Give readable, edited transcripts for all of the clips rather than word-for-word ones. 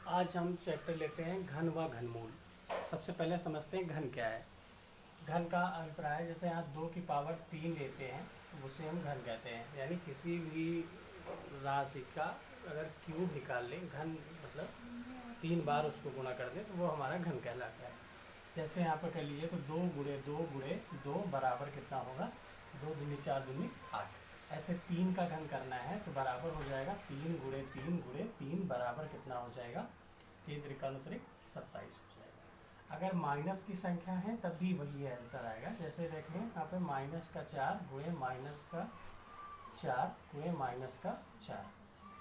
आज हम चैप्टर लेते हैं घन व घनमूल। सबसे पहले समझते हैं घन क्या है। घन का अभिप्राय जैसे यहाँ 2 की पावर 3 लेते हैं तो उसे हम घन कहते हैं। यानी किसी भी राशि का अगर क्यूब निकाल लें, घन मतलब 3 बार उसको गुणा कर दें तो वो हमारा घन कहलाता है। जैसे यहाँ पर कर लीजिए तो 2 × 2 × 2 बराबर कितना होगा, 2 दूनी 4 दूनी 8। ऐसे 3 का घन करना है तो बराबर हो जाएगा 3 × 3 × 3 बराबर कितना हो जाएगा, 3 त्रिका 27 हो जाएगा। अगर माइनस की संख्या है तब भी वही आंसर आएगा। जैसे देखें यहाँ पे -4 × -4 × -4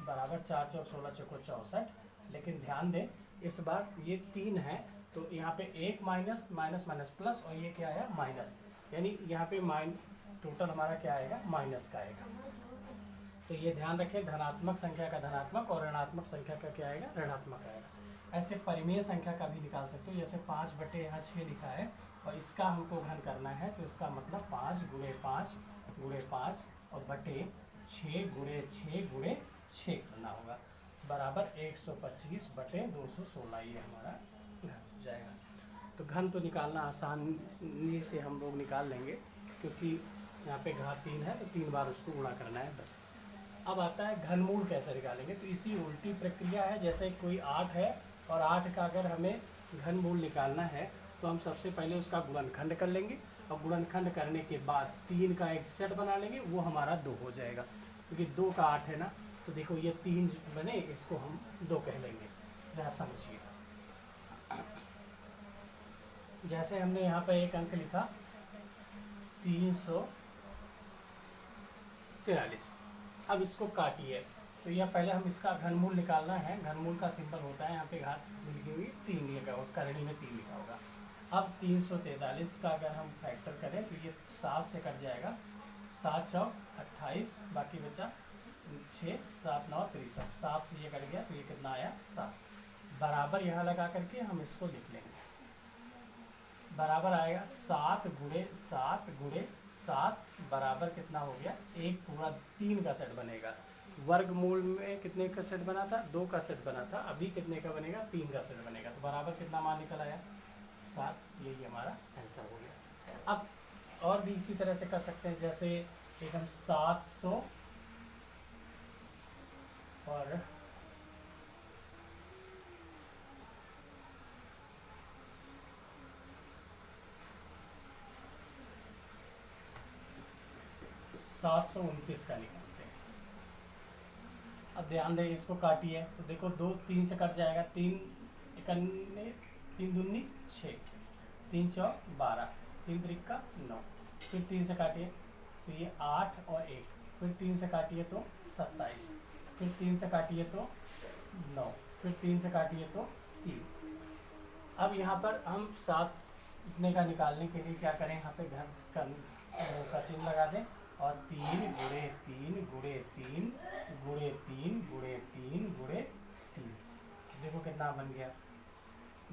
बराबर 4 चौक 16 चौको 64। लेकिन ध्यान दें इस बार ये 3 है तो यहाँ पे एक माइनस माइनस माइनस प्लस और ये क्या है माइनस, यानी यहाँ पे टोटल हमारा क्या आएगा, माइनस का आएगा। तो ये ध्यान रखें, धनात्मक संख्या का धनात्मक और ऋणात्मक संख्या का क्या आएगा, ऋणात्मक आएगा। ऐसे परिमेय संख्या का भी निकाल सकते हो। जैसे 5 बटे यहाँ 6 लिखा है और इसका हमको घन करना है तो इसका मतलब 5 × 5 × 5 और बटे 6 × 6 × 6 करना होगा बराबर 125 बटे 216। ये हमारा घन हो जाएगा। तो घन तो निकालना आसानी से हम लोग निकाल लेंगे क्योंकि यहाँ पे घात 3 है तो 3 बार उसको गुणा करना है बस। अब आता है घनमूल कैसे निकालेंगे, तो इसी उल्टी प्रक्रिया है। जैसे कोई 8 है और 8 का अगर हमें घनमूल निकालना है तो हम सबसे पहले उसका गुणनखंड कर लेंगे और गुणनखंड करने के बाद 3 का एक सेट बना लेंगे, वो हमारा 2 हो जाएगा। क्योंकि 2 का 8 है ना, तो देखो ये 3 बने, इसको हम 2 कह लेंगे। जरा समझिएगा, जैसे हमने यहाँ पर एक अंक लिखा 343। अब इसको काटिए तो यह पहले हम इसका घनमूल निकालना है। घनमूल का सिंबल होता है यहाँ पे घात लिखी हुई 3 लिखा होगा, करणी में 3 लिखा होगा। अब 343 का अगर हम फैक्टर करें तो ये 7 से कट जाएगा, 7 चौक 28, बाकी बचा 6 7 9 63, 7 से ये कट गया तो ये कितना आया 7। बराबर यहाँ लगा करके हम इसको लिख लेंगे, बराबर आएगा 7 × 7 × 7 बराबर कितना हो गया, एक पूरा 3 का सेट बनेगा। वर्गमूल में कितने का सेट बना था, 2 का सेट बना था, अभी कितने का बनेगा, 3 का सेट बनेगा। तो बराबर कितना मान निकल आया 7। यही हमारा आंसर हो गया। अब और भी इसी तरह से कर सकते हैं। जैसे एक हम 700 और 729 का निकालते हैं। अब ध्यान दें, इसको काटिए तो देखो 2 3 से कट जाएगा, 3 दूनी 6, 3 चौक 12, 3 त्रिका 9, फिर 3 से काटिए तो ये 8 और 1, फिर 3 से काटिए तो 27, फिर 3 से काटिए तो 9, फिर 3 से काटिए तो 3। अब यहाँ पर हम 7 इतने का निकालने के लिए क्या करें, यहाँ पे घन का चिन्ह लगा दें और 3 × 3 × 3 × 3 × 3 × 3। देखो कितना बन गया,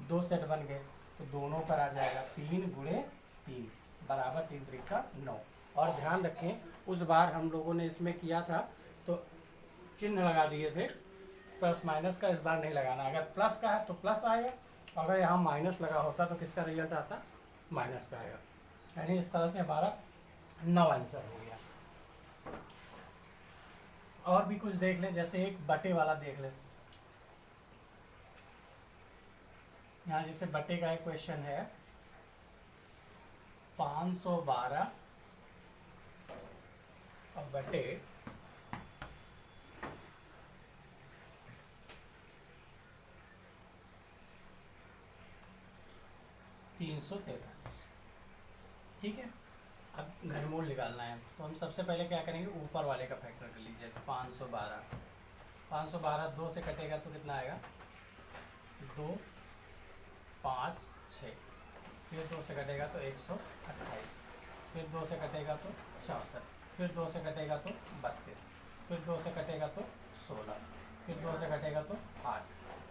2 सेट बन गए तो दोनों पर आ जाएगा 3 × 3 बराबर 3 त्रिका 9। और ध्यान रखें उस बार हम लोगों ने इसमें किया था तो चिन्ह लगा दिए थे प्लस माइनस का, इस बार नहीं लगाना। अगर प्लस का है तो प्लस आएगा, अगर यहाँ माइनस लगा होता तो किसका रिजल्ट आता, माइनस का आएगा। यानी इस तरह से हमारा 9 आंसर हो गया। और भी कुछ देख लें, जैसे एक बटे वाला देख लें। यहाँ जैसे बटे का एक क्वेश्चन है 512 और बटे 343। ठीक है, अब घनमूल निकालना है तो हम सबसे पहले क्या करेंगे, ऊपर वाले का फैक्टर कर लीजिए। 512 2 से कटेगा तो कितना आएगा, 2 5 6, फिर 2 से कटेगा तो 128, फिर 2 से कटेगा तो 64, फिर 2 से कटेगा तो 32, फिर 2 से कटेगा तो 16, फिर 2 से कटेगा तो 8,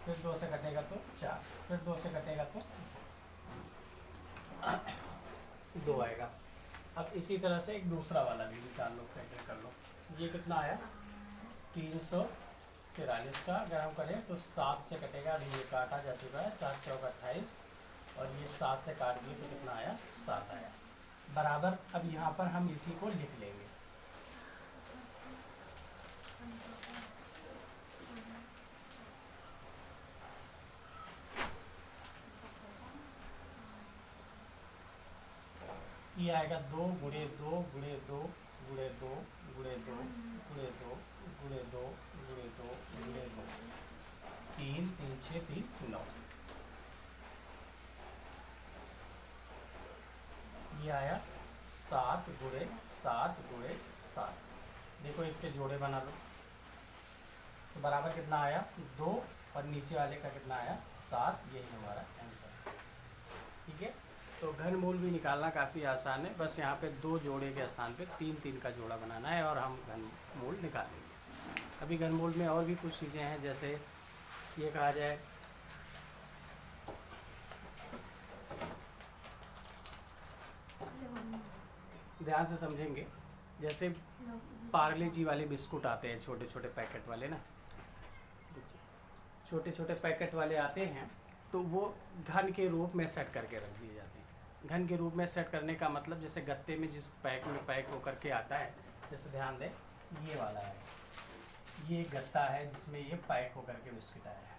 फिर 2 से कटेगा तो 4, फिर 2 से कटेगा तो 2 आएगा। अब इसी तरह से एक दूसरा वाला भी निकाल लो, फैक्टर कर लो। ये कितना आया 343 43 का अगर हम करें तो 7 से कटेगा, अभी ये काटा जा चुका है, 4 चौक 28 और ये 7 से काट दिए तो कितना आया, 7 आया बराबर। अब यहाँ पर हम इसी को लिख लेंगे। ये आएगा 2 गुणे 2 गुणे 2 गुणे 2 गुणे 2 गुणे 2 गुणे 2 गुणे 2 गुणे 2, 3 3 6 3 9। ये आया 7 गुणे 7 गुणे 7। देखो इसके जोड़े बना लो तो बराबर कितना आया, 2 और नीचे वाले का कितना आया, 7। यही हमारा आंसर। ठीक है, तो घनमूल भी निकालना काफ़ी आसान है, बस यहाँ पे 2 जोड़े के स्थान पे 3 3 का जोड़ा बनाना है और हम घनमूल निकालेंगे। अभी घनमूल में और भी कुछ चीज़ें हैं, जैसे ये कहा जाए ध्यान से समझेंगे, जैसे पार्ले जी वाले बिस्कुट आते हैं, छोटे छोटे पैकेट वाले ना, छोटे छोटे पैकेट वाले आते हैं, तो वो घन के रूप में सेट करके रख दिए जाते हैं। घन के रूप में सेट करने का मतलब जैसे गत्ते में जिस पैक में पैक होकर के आता है, जैसे ध्यान दें ये वाला है, ये गत्ता है जिसमें ये पैक होकर के बिस्किट आया है।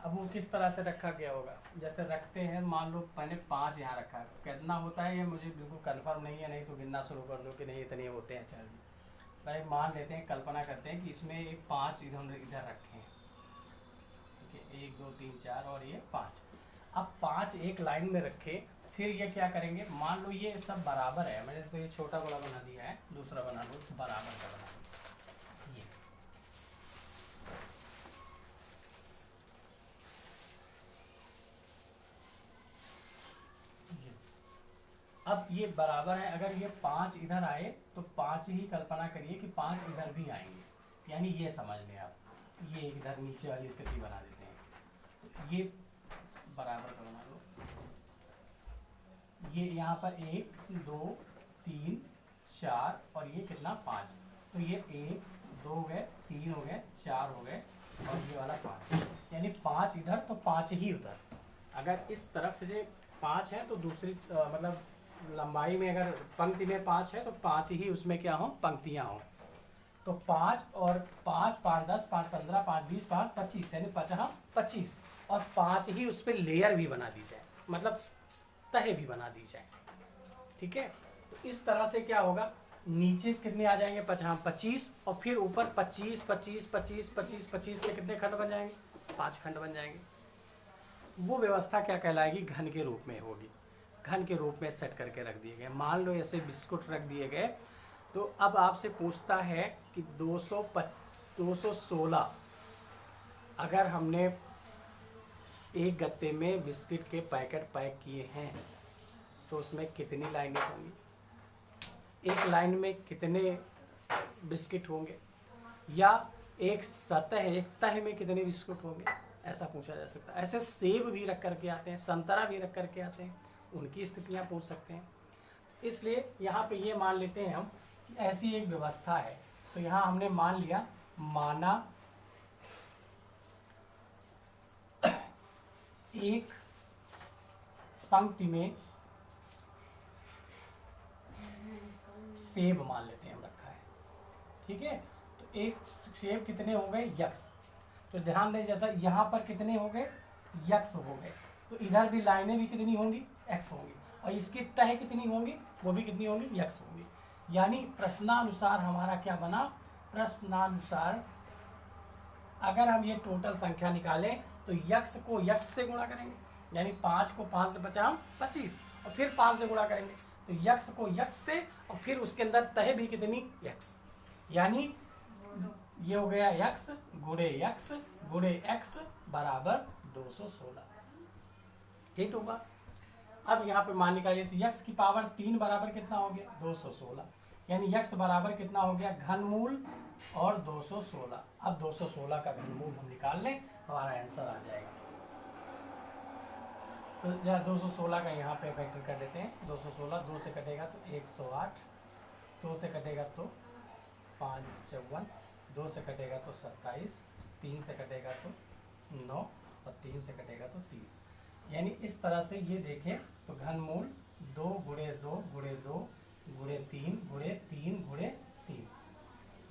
अब वो किस तरह से रखा गया होगा, जैसे रखते हैं, मान लो मैंने 5 यहाँ रखा है, कितना होता है ये मुझे बिल्कुल कंफर्म नहीं है, नहीं तो गिनना शुरू कर दो कि नहीं इतने होते हैं। चल भाई मान लेते हैं, कल्पना करते हैं कि इसमें एक 5 इधर इधर रखे हैं, ठीक है, 1 2 3 4 और ये 5। अब 5 एक लाइन में रखे, फिर ये क्या करेंगे, मान लो ये सब बराबर है, मैंने तो ये छोटा गोला बना दिया है, दूसरा बना लो तो बराबर का बना लो ये। अब ये बराबर है, अगर ये 5 इधर आए तो 5 ही कल्पना करिए कि 5 इधर भी आएंगे, यानी ये समझ लें आप, ये इधर नीचे वाली स्थिति बना देते हैं, तो ये बराबर का बना लो, ये यहाँ पर 1 2 3 4 और ये कितना 5, तो ये 1 2 हो गए, 3 हो गए, 4 हो गए और ये वाला 5, यानी 5 इधर तो 5 ही उधर। अगर इस तरफ से 5 है तो दूसरी मतलब लंबाई में अगर पंक्ति में 5 है तो 5 ही उसमें क्या हो, पंक्तियां हो। तो 5 और 5 5 10 5 15 5 20 5 25, यानी 25 और 5 ही उस पर लेयर भी बना दी जाए, मतलब तह भी बना दी जाए। ठीक है, तो इस तरह से क्या होगा, नीचे कितने आ जाएंगे, 25 और फिर ऊपर 25 25 25 25 25 के कितने खंड बन जाएंगे, 5 खंड बन जाएंगे। वो व्यवस्था क्या कहलाएगी, घन के रूप में होगी। घन के रूप में सेट करके रख दिए गए। मान लो ऐसे बिस्कुट रख दिए गए, तो अब आपसे पूछता है कि 216 अगर हमने एक गत्ते में बिस्किट के पैकेट पैक किए हैं तो उसमें कितनी लाइनें होंगी, एक लाइन में कितने बिस्किट होंगे, या एक सतह एक तह में कितने बिस्कुट होंगे, ऐसा पूछा जा सकता है। ऐसे सेब भी रख करके आते हैं, संतरा भी रख करके आते हैं, उनकी स्थितियां पूछ सकते हैं। इसलिए यहाँ पे ये मान लेते हैं हम कि ऐसी एक व्यवस्था है, तो यहाँ हमने मान लिया, माना एक पंक्ति में सेब मान लेते हैं हम रखा है, ठीक है, तो एक सेब कितने हो गए, यक्स। तो ध्यान दें, जैसा यहाँ पर कितने हो गए, यक्स हो गए, तो इधर भी लाइनें भी कितनी होंगी, एक्स होंगी, और इसकी तह कितनी होंगी, वो भी कितनी होंगी, यक्स होंगी। यानी प्रश्नानुसार हमारा क्या बना, प्रश्नानुसार अगर हम ये टोटल संख्या निकालें तो यक्स को यक्स से गुणा करेंगे, यानी 5 को 5 से बचा हम 25 और फिर 5 से गुणा करेंगे, तो यक्स को यक्स से और फिर उसके अंदर तह भी कितनी, यक्स, यानी ये हो गया यक्स गुणे एक्स बराबर 216। यही तो होगा। अब यहाँ पे मान निकालिए, तो यक्स की पावर 3 बराबर कितना हो गया, 216, यानी यक्स बराबर कितना हो गया, घनमूल और 216। अब 216 का घनमूल हम निकाल लें, हमारा आंसर आ जाएगा। तो जहाँ 216 का यहाँ पे फैक्टर कर देते हैं, 216 2 से कटेगा तो 108, 2 से कटेगा तो 5 54, 2 से कटेगा तो 27, 3 से कटेगा तो 9 और 3 से कटेगा तो 3। यानी इस तरह से ये देखें तो घनमूल 2 गुणे 2 गुणे 2 गुणे 3 गुणे 3 गुणे 3,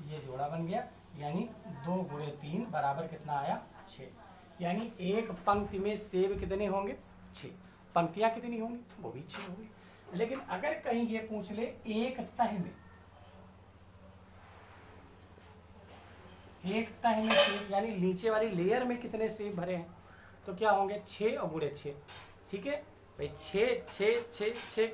ये जोड़ा बन गया। यानी 2 गुणे 3 बराबर कितना आया 6। यानी एक पंक्ति में सेब कितने होंगे 6, पंक्तियां कितनी होंगी वो भी 6 होंगी। लेकिन अगर कहीं ये पूछ ले एक तह में, एक तह में सेब यानी नीचे वाली लेयर में कितने सेब भरे हैं, तो क्या होंगे 6 और गुणे 6। ठीक है भाई, 6 6 6 6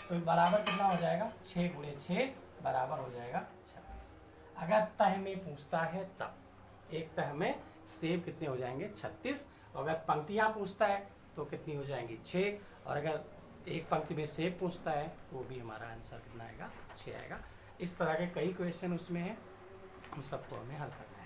तो बराबर कितना हो जाएगा 6 गुणे 6 बराबर हो जाएगा 36। अगर तह में पूछता है तब एक तह में सेब कितने हो जाएंगे 36, और अगर पंक्तियां पूछता है तो कितनी हो जाएंगी 6, और अगर एक पंक्ति में सेब पूछता है तो वो भी हमारा आंसर कितना आएगा 6 आएगा। इस तरह के कई क्वेश्चन उसमें हैं, उन सबको हमें हल करना है।